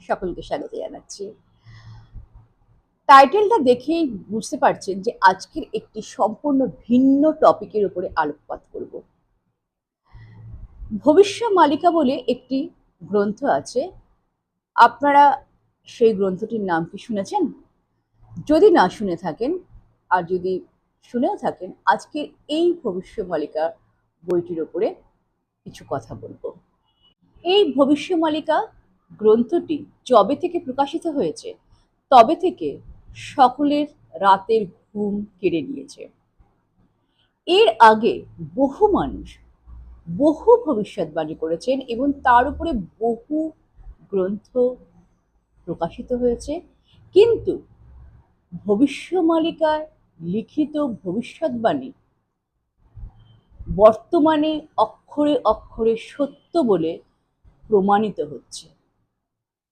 সকলকে স্বাগত জানাচ্ছি। টাইটেলটা দেখেই বুঝতে পারছেন যে আজকের একটি সম্পূর্ণ ভিন্ন টপিকের উপরে আলোকপাত করব। ভবিষ্যমালিকা বলে একটি গ্রন্থ আছে। আপনারা সেই গ্রন্থটির নাম কি শুনেছেন? যদি না শুনে থাকেন, আর যদি শুনেও থাকেন, আজকের এই ভবিষ্যমালিকা বইটির উপরে কিছু কথা বলবো। এই ভবিষ্যমালিকা গ্রন্থটি যবে থেকে প্রকাশিত হয়েছে তবে থেকে সকলের রাতের ঘুম কেড়ে নিয়েছে। এর আগে বহু মানুষ বহু ভবিষ্যৎবাণী করেছেন এবং তার উপরে বহু গ্রন্থ প্রকাশিত হয়েছে, কিন্তু ভবিষ্যমালিকায় লিখিত ভবিষ্যৎবাণী বর্তমানে অক্ষরে অক্ষরে সত্য বলে প্রমাণিত হচ্ছে।